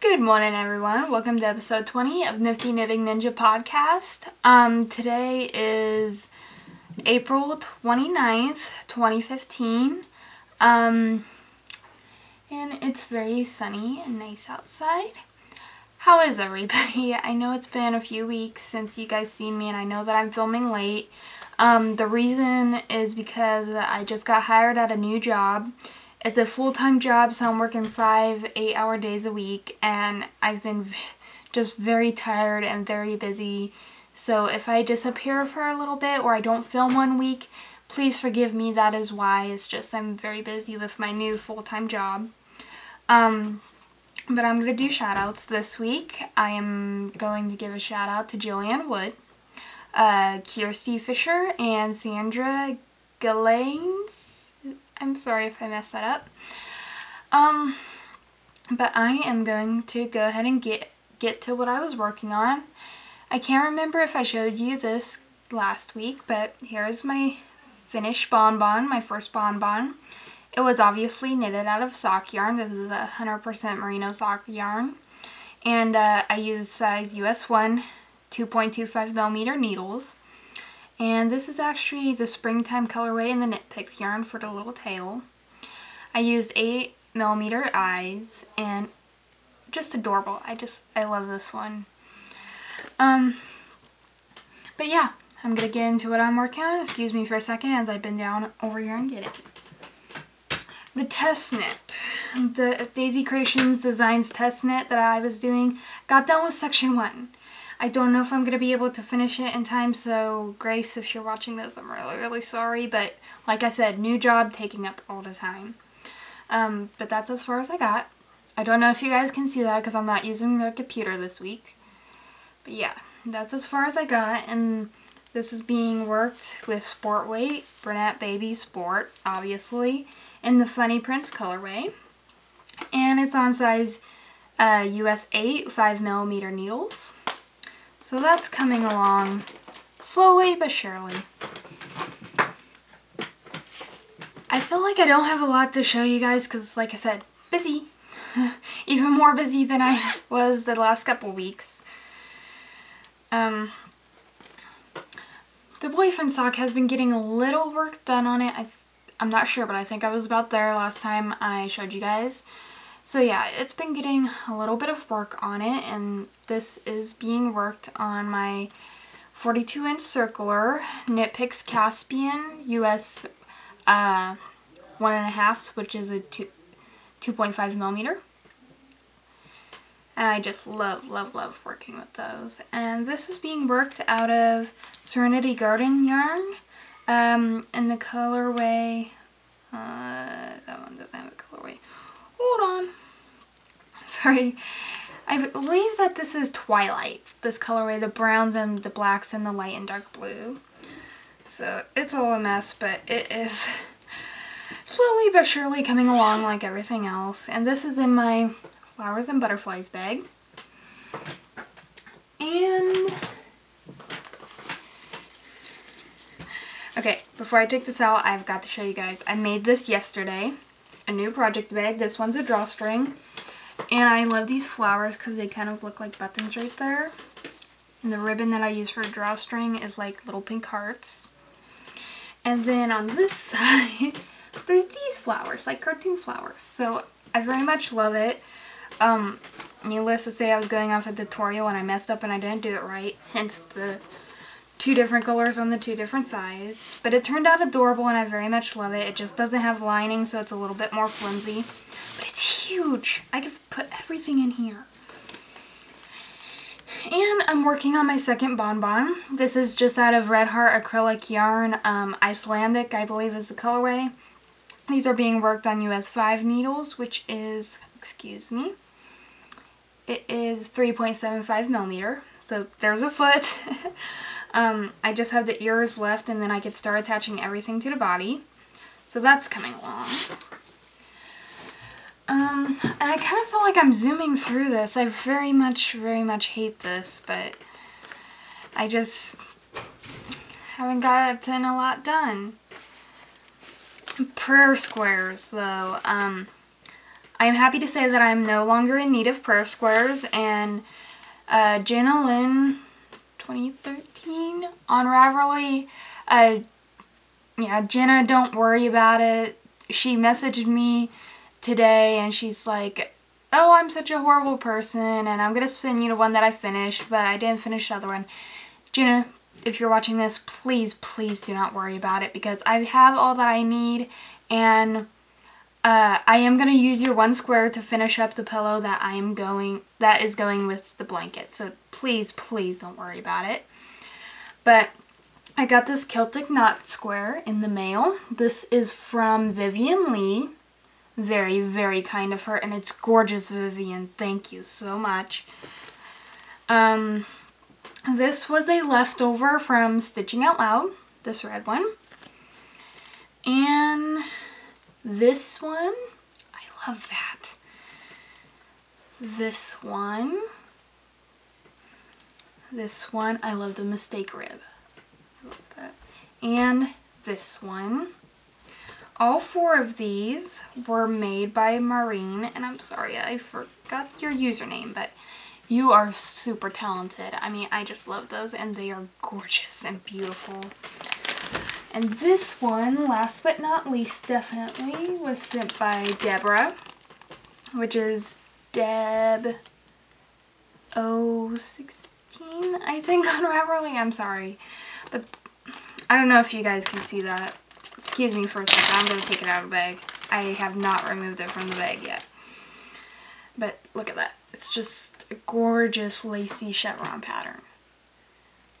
Good morning, everyone. Welcome to episode 20 of Nifty Knitting Ninja podcast. Today is April 29th, 2015. And it's very sunny and nice outside. How is everybody? I know it's been a few weeks since you guys seen me, and I know that I'm filming late. The reason is because I just got hired at a new job. It's a full-time job, so I'm working 5 8-hour days a week, and I've been just very tired and very busy. So if I disappear for a little bit or I don't film 1 week, please forgive me. That is why. It's just I'm very busy with my new full-time job. But I'm going to do shout-outs this week. I am going to give a shout-out to Joanne Wood, Kirsty Fisher, and Sandra Galanes. I'm sorry if I messed that up. But I am going to go ahead and get to what I was working on. I can't remember if I showed you this last week, but here's my finished bonbon, my first bonbon. It was obviously knitted out of sock yarn. This is 100% merino sock yarn. And I used size US 1 2.25 millimeter needles. And this is actually the springtime colorway in the Knit Picks yarn for the little tail. I used 8mm eyes, and just adorable. I love this one. But yeah, I'm gonna get into what I'm working on. Excuse me for a second as I bend down over here and get it. The test knit. The Daisy Creations Designs test knit that I was doing. Got done with section 1. I don't know if I'm going to be able to finish it in time, so Grace, if you're watching this, I'm really, really sorry. But like I said, new job taking up all the time. But that's as far as I got. I don't know if you guys can see that because I'm not using the computer this week. But yeah, that's as far as I got. And this is being worked with Sport Weight, Bernat Baby Sport, obviously, in the Funny Prince colorway. And it's on size US 8 5mm needles. So that's coming along slowly but surely. I feel like I don't have a lot to show you guys because, like I said, busy. Even more busy than I was the last couple weeks. The boyfriend sock has been getting a little work done on it. I'm not sure, but I think I was about there last time I showed you guys. So yeah, it's been getting a little bit of work on it, and this is being worked on my 42-inch circular Knit Picks Caspian US 1.5, which is a 2.5mm. And I just love, love, love working with those. And this is being worked out of Serenity Garden yarn in the colorway. That one doesn't have a colorway. Hold on. Sorry. I believe that this is Twilight. This colorway, the browns and the blacks and the light and dark blue. So it's all a mess, but it is slowly but surely coming along like everything else. And this is in my flowers and butterflies bag. And okay, before I take this out, I've got to show you guys. I made this yesterday. A new project bag. This one's a drawstring, and I love these flowers because they kind of look like buttons right there. And the ribbon that I use for a drawstring is like little pink hearts. And then on this side, there's these flowers, like cartoon flowers. So I very much love it. Needless to say, I was going off a tutorial and I messed up and I didn't do it right. Hence the 2 different colors on the 2 different sides. But it turned out adorable and I very much love it. It just doesn't have lining, so it's a little bit more flimsy. But it's huge. I could put everything in here. And I'm working on my second bonbon. This is just out of Red Heart acrylic yarn. Icelandic, I believe, is the colorway. These are being worked on US 5 needles, which is, excuse me, it is 3.75mm. So there's a foot. I just have the ears left, and then I could start attaching everything to the body. So that's coming along. And I kind of feel like I'm zooming through this. I very much hate this, but I just haven't gotten a lot done. Prayer squares, though. I am happy to say that I am no longer in need of prayer squares, and Jenna Lynn 2013 on Ravelry, yeah, Jenna, don't worry about it. She messaged me today and she's like, oh, I'm such a horrible person and I'm gonna send you the one that I finished, but I didn't finish the other one. Jenna, if you're watching this, please, please do not worry about it, because I have all that I need, and I am going to use your one square to finish up the pillow that is going with the blanket. So please, please don't worry about it. But I got this Celtic knot square in the mail. This is from Vivian Lee. Very, very kind of her, and it's gorgeous, Vivian. Thank you so much. This was a leftover from Stitching Out Loud, this red one. And this one, I love that. This one, I love the mistake rib. I love that. And this one. All four of these were made by Maureen, and I'm sorry, I forgot your username, but you are super talented. I mean, I just love those, and they are gorgeous and beautiful. And this one, last but not least, definitely, was sent by Deborah, which is Deb 016, I think, on Ravelry. I'm sorry, but I don't know if you guys can see that. Excuse me for a second, I'm going to take it out of the bag. I have not removed it from the bag yet. But look at that. It's just a gorgeous lacy chevron pattern.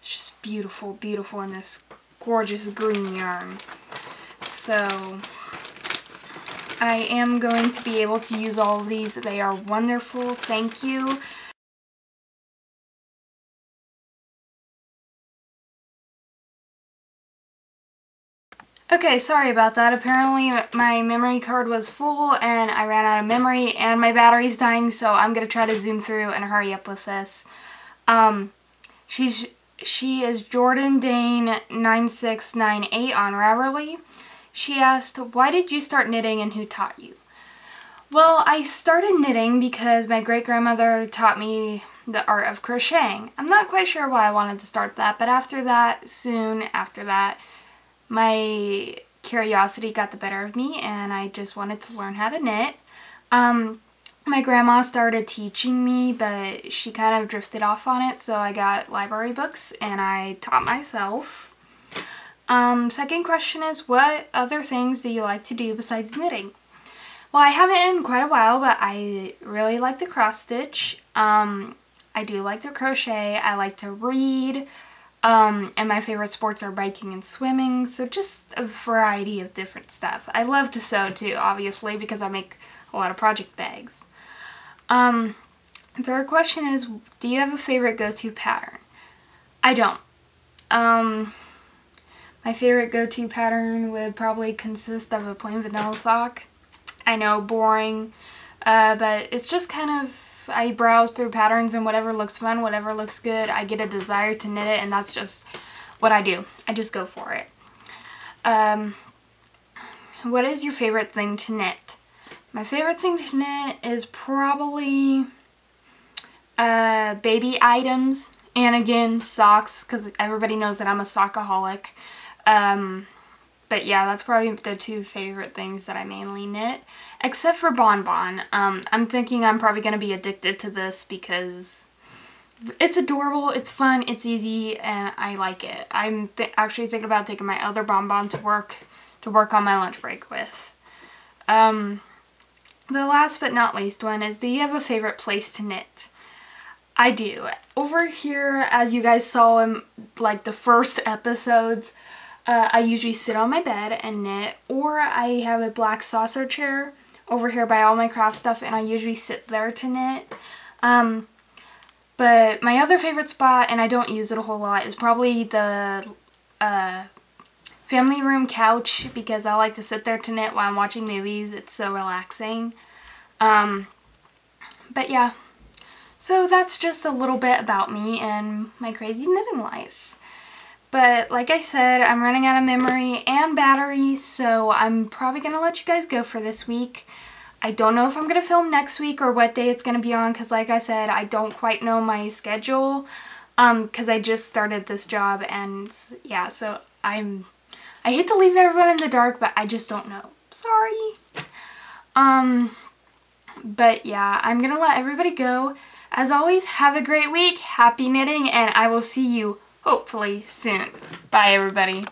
It's just beautiful, beautiful in this gorgeous green yarn. So I am going to be able to use all of these. They are wonderful. Thank you. Okay, sorry about that. Apparently my memory card was full and I ran out of memory and my battery's dying, so I'm going to try to zoom through and hurry up with this. She is Jordan Dane 9698 on Ravelry. She asked, why did you start knitting and who taught you? Well, I started knitting because my great-grandmother taught me the art of crocheting. I'm not quite sure why I wanted to start that, but soon after that, my curiosity got the better of me and I just wanted to learn how to knit. My grandma started teaching me, but she kind of drifted off on it, so I got library books and I taught myself. Second question is, what other things do you like to do besides knitting? Well, I haven't in quite a while, but I really like to cross stitch. I do like to crochet. I like to read. And my favorite sports are biking and swimming, so just a variety of different stuff. I love to sew too, obviously, because I make a lot of project bags. Third question is, do you have a favorite go-to pattern? I don't. My favorite go-to pattern would probably consist of a plain vanilla sock. I know, boring, but it's just kind of, I browse through patterns and whatever looks fun, whatever looks good, I get a desire to knit it, and that's just what I do. I just go for it. What is your favorite thing to knit? My favorite thing to knit is probably baby items, and again, socks, because everybody knows that I'm a sockaholic. But yeah, that's probably the two favorite things that I mainly knit, except for Bon Bon. I'm thinking I'm probably going to be addicted to this because it's adorable, it's fun, it's easy, and I like it. I'm actually thinking about taking my other Bon Bon to work on my lunch break with. The last but not least one is, do you have a favorite place to knit? I do. Over here, as you guys saw in like the first episodes, I usually sit on my bed and knit, or I have a black saucer chair over here by all my craft stuff, and I usually sit there to knit. But my other favorite spot, and I don't use it a whole lot, is probably the family room couch, because I like to sit there to knit while I'm watching movies. It's so relaxing. But yeah, so that's just a little bit about me and my crazy knitting life. But like I said, I'm running out of memory and battery, so I'm probably going to let you guys go for this week. I don't know if I'm going to film next week or what day it's going to be on, because like I said, I don't quite know my schedule, because I just started this job, and yeah, so I hate to leave everyone in the dark, but I just don't know. Sorry. But yeah, I'm going to let everybody go. As always, have a great week, happy knitting, and I will see you hopefully soon. Bye, everybody.